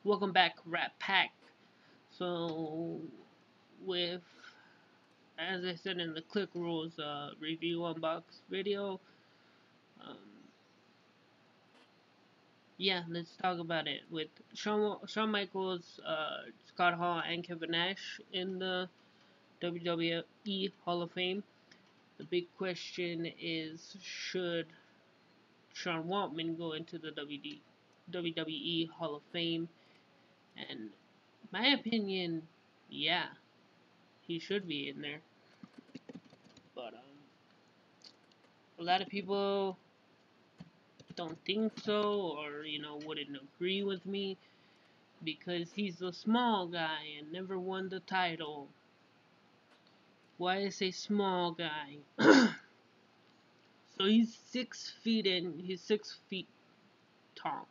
Welcome back, Rat Pack. So, with as I said in the Click Rules review unbox video, um, yeah, let's talk about it. With Shawn Michaels, Scott Hall, and Kevin Nash in the WWE Hall of Fame, the big question is: should Sean Waltman go into the WWE Hall of Fame? And my opinion, yeah, he should be in there. But a lot of people don't think so, or wouldn't agree with me because he's a small guy and never won the title. Why I say small guy? So he's 6 feet in. He's 6 feet tall,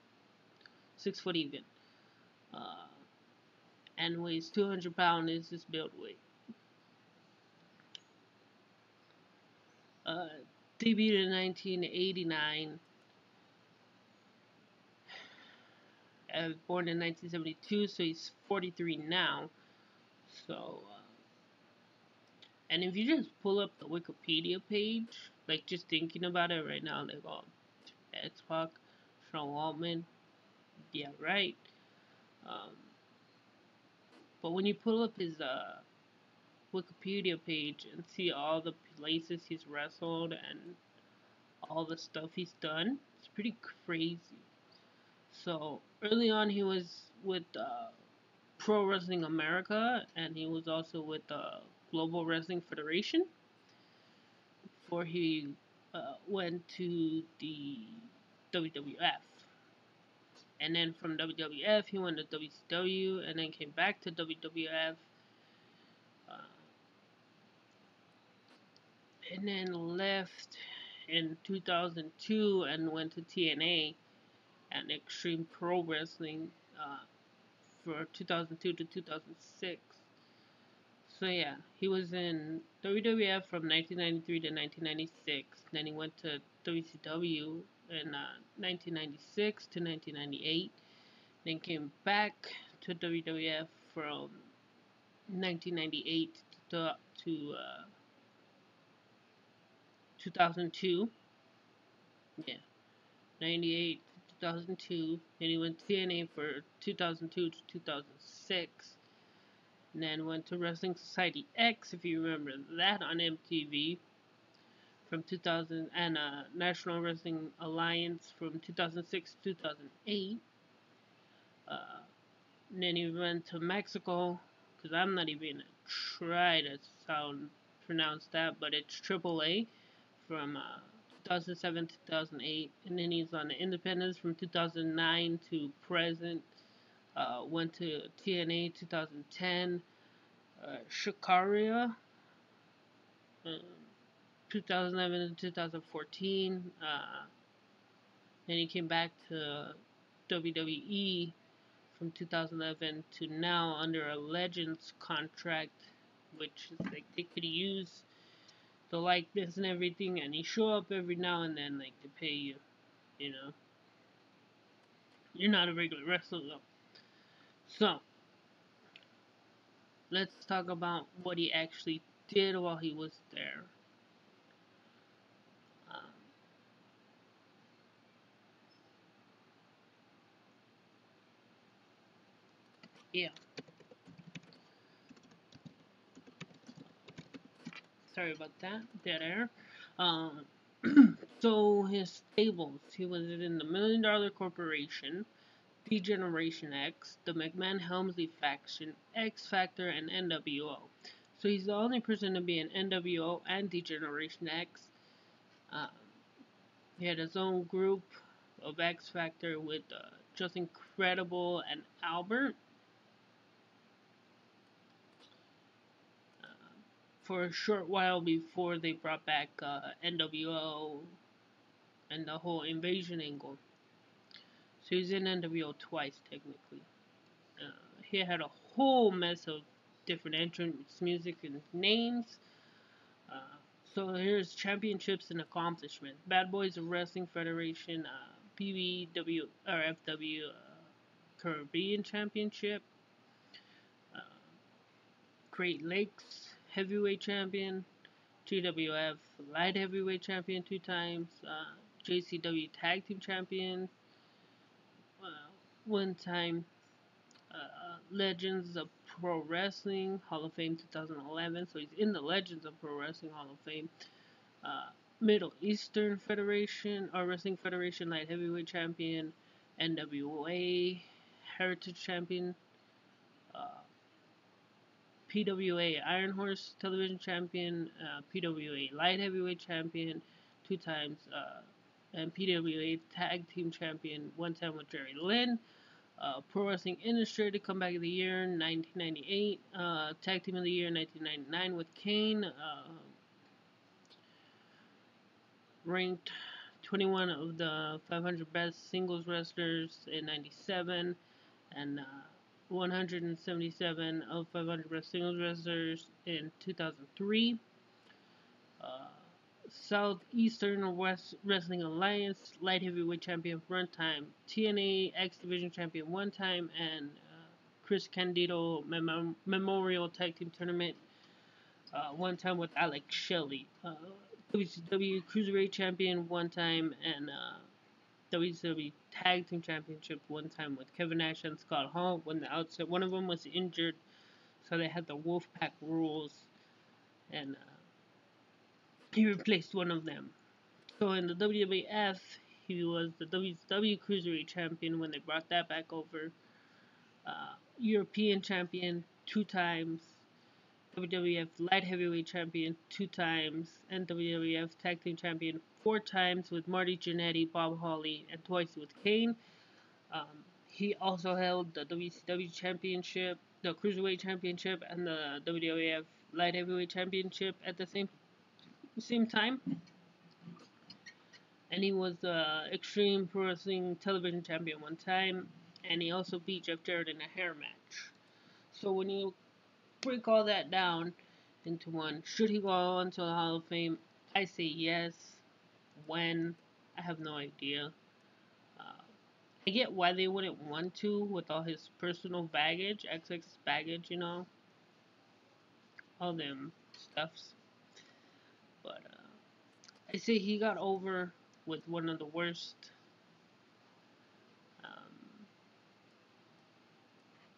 6 foot even, uh, and weighs 200 pounds. Is his build weight? Uh, Debuted in 1989. Born in 1972, so he's 43 now. So and if you just pull up the Wikipedia page, like just thinking about it right now, like, oh, X-Pac, Sean Waltman, yeah, right. Um, but when you pull up his Wikipedia page and see all the places he's wrestled and all the stuff he's done, it's pretty crazy. So early on, he was with Pro Wrestling America, and he was also with Global Wrestling Federation before he went to the WWF. And then from WWF, he went to WCW, and then came back to WWF, uh, and then left in 2002 and went to TNA and Extreme Pro Wrestling for 2002 to 2006. So yeah, he was in WWF from 1993 to 1996. Then he went to WCW in 1996 to 1998. Then came back to WWF from 1998 to 2002. Yeah, 98 to 2002. Then he went to TNA for 2002 to 2006. And then went to Wrestling Society X, if you remember that, on MTV from 2000, and National Wrestling Alliance from 2006 to 2008. Uh, and then he went to Mexico, because I'm not even going to try to pronounce that, but it's AAA from 2007 to 2008. And then he's on the Independence from 2009 to present. Went to TNA 2010. Shikaria 2011 to 2014. Then he came back to WWE from 2011 to now under a Legends contract, which is like they could use the likeness and everything, and he show up every now and then, like to pay you. You know, you're not a regular wrestler though. So let's talk about what he actually did while he was there. Um, yeah, sorry about that, dead air. Um, so his stables, he was in the Million Dollar Corporation, D-Generation X, the McMahon Helmsley faction, X Factor, and NWO. So he's the only person to be in NWO and D-Generation X. Um, he had his own group of X Factor with Just Incredible and Albert. For a short while before they brought back NWO and the whole invasion angle. So he's in NWO twice, technically. He had a whole mess of different entrance music and names. Uh, so here's championships and accomplishments. Bad Boys of Wrestling Federation, BBW or FW, Caribbean Championship, uh, Great Lakes Heavyweight Champion, GWF Light Heavyweight Champion 2 times, JCW Tag Team Champion, uh, 1 time, Legends of Pro Wrestling Hall of Fame 2011. So he's in the Legends of Pro Wrestling Hall of Fame. Middle Eastern Federation or Wrestling Federation Light Heavyweight Champion, NWA Heritage Champion, uh, PWA Iron Horse Television Champion, PWA Light Heavyweight Champion 2 times, and PWA Tag Team Champion 1 time with Jerry Lynn. Pro Wrestling Illustrated Comeback of the Year 1998, Tag Team of the Year 1999 with Kane, ranked 21 of the 500 best singles wrestlers in 97, and 177 of 500 best singles wrestlers in 2003. Uh, Southeastern West Wrestling Alliance Light Heavyweight Champion 1 time, TNA X Division Champion 1 time, and Chris Candido Memorial Tag Team Tournament 1 time with Alex Shelley. WCW Cruiserweight Champion 1 time, and WCW Tag Team Championship 1 time with Kevin Nash and Scott Hall. When the outset, one of them was injured, so they had the Wolfpack rules, and he replaced one of them. So in the WWF, he was the WCW Cruiserweight Champion when they brought that back over. European Champion 2 times. WWF Light Heavyweight Champion 2 times, and WWF Tag Team Champion 4 times with Marty Jannetty, Bob Holly, and twice with Kane. He also held the WCW Championship, the Cruiserweight Championship, and the WWF Light Heavyweight Championship at the same time. And he was the Extreme Pro Wrestling Television Champion 1 time, and he also beat Jeff Jarrett in a hair match. So when you break all that down into one, should he go on to the Hall of Fame? I say yes. When? I have no idea. I get why they wouldn't want to with all his personal baggage, XX baggage, all them stuffs. But I say he got over with one of the worst, um,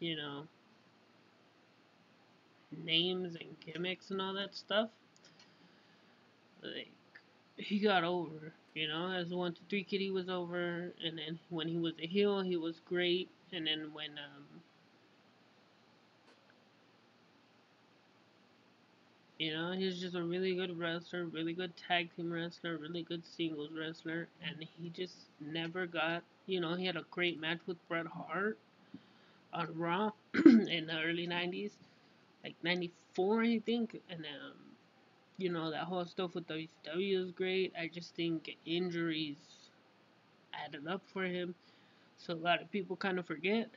you know, names and gimmicks and all that stuff. Like, he got over, as 1-2-3 Kid he was over, and then when he was a heel he was great, and then when he was just a really good wrestler, really good tag team wrestler, really good singles wrestler, and he just never got, he had a great match with Bret Hart on Raw in the early 90s, like 94 I think, and that whole stuff with WCW is great. I just think injuries added up for him. So a lot of people kind of forget,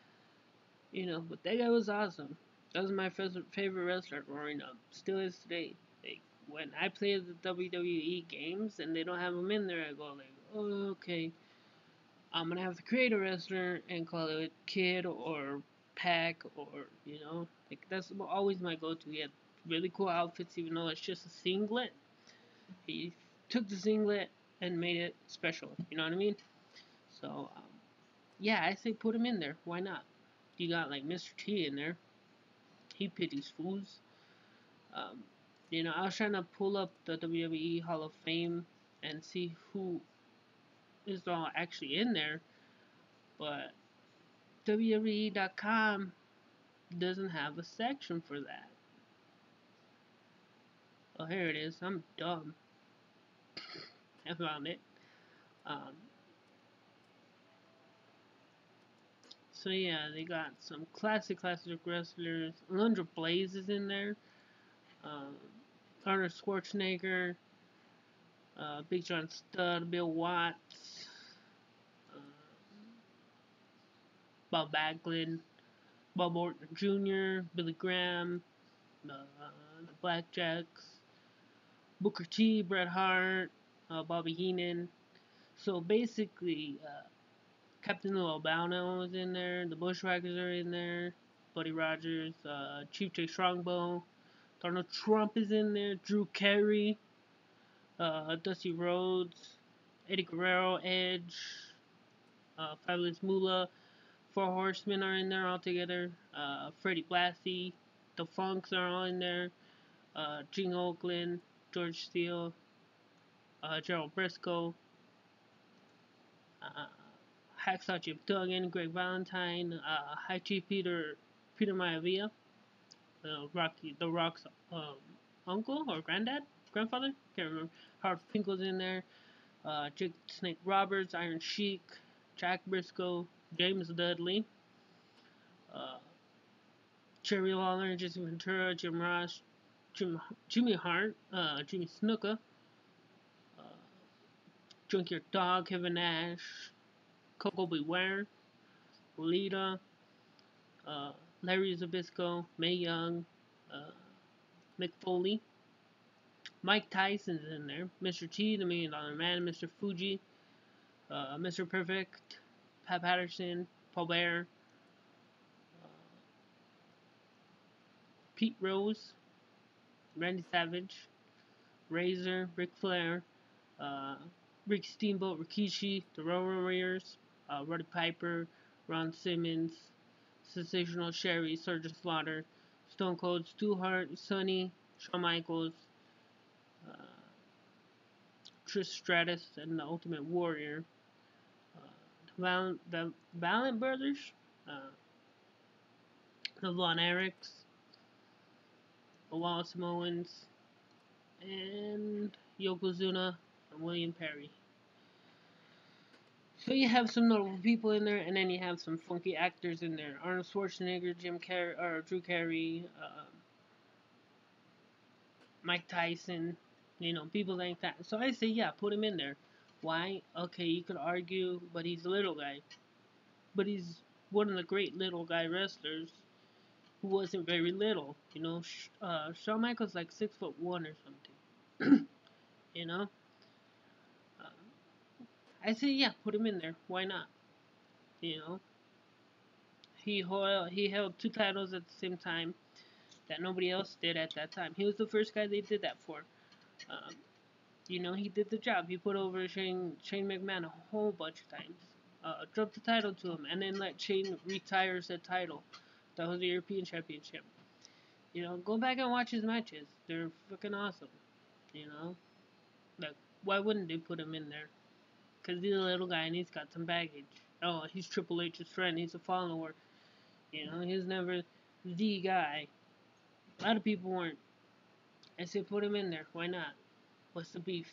but that guy was awesome. That was my favorite wrestler growing up. Still is today. Like, when I play the WWE games and they don't have him in there, I go like, oh, okay. I'm going to have to create a wrestler and call it Kid or Pac or, like that's always my go-to. He had really cool outfits even though it's just a singlet. He took the singlet and made it special. You know what I mean? So, yeah, I say put him in there. Why not? You got like Mr. T in there. He pities fools. Um, I was trying to pull up the WWE Hall of Fame and see who is all actually in there, but WWE.com doesn't have a section for that. Oh, here it is. I'm dumb. I found it. Um, so yeah, they got some classic wrestlers. Alundra Blaze is in there. Arnold Schwarzenegger, Big John Studd, Bill Watts, uh, Bob Backlund, Bob Orton Jr., Billy Graham, the Blackjacks, Booker T, Bret Hart, Bobby Heenan. So basically, Captain Lou Albano is in there. The Bushwhackers are in there. Buddy Rogers, Chief Jay Strongbow. Donald Trump is in there. Drew Carey, Dusty Rhodes, Eddie Guerrero, Edge, Fabulous Moolah. Four Horsemen are in there all together. Freddie Blassie, the Funks are all in there. Gene Oakland, George Steele, Gerald Briscoe, Hacksaw Jim Duggan, Greg Valentine, High Chief Peter Maivia, the Rock's uncle or grandfather, can't remember. Howard Finkel's in there. Jake Snake Roberts, Iron Sheik, Jack Briscoe, James Dudley, Jerry Lawler, Jesse Ventura, Jim Ross, Jimmy Hart, Jimmy Snuka, Junkyard Dog, Kevin Nash, Coco Beware, Lita, Larry Zabisco, Mae Young, Mick Foley, Mike Tyson's in there, Mr. T, the $1 Million Man, Mr. Fuji, Mr. Perfect, Pat Patterson, Paul Bear, Pete Rose, Randy Savage, Razor, Ric Flair, Rick Steamboat, Rikishi, the Road Warriors, Roddy Piper, Ron Simmons, Sensational Sherry, Sergeant Slaughter, Stone Cold, Stu Hart, Sonny, Shawn Michaels, Trish Stratus, and the Ultimate Warrior. The Valiant Brothers, the Von Erichs, the Wallace Samoans, and Yokozuna and William Perry. So you have some notable people in there, and then you have some funky actors in there: Arnold Schwarzenegger, Drew Carey, Mike Tyson, people like that. So I say, yeah, put him in there. Why? Okay, you could argue, but he's a little guy. But he's one of the great little guy wrestlers who wasn't very little. Shawn Michaels like 6'1" or something. you know. I say, yeah, put him in there. Why not? He held 2 titles at the same time that nobody else did at that time. He was the first guy they did that for. He did the job. He put over Shane McMahon a whole bunch of times. Dropped the title to him, and then let Shane retire said title. That was the European Championship. Go back and watch his matches. They're fucking awesome. Like, why wouldn't they put him in there? Because he's a little guy and he's got some baggage. Oh, he's Triple H's friend. He's a follower. He's never the guy. A lot of people weren't. I said put him in there. Why not? What's the beef?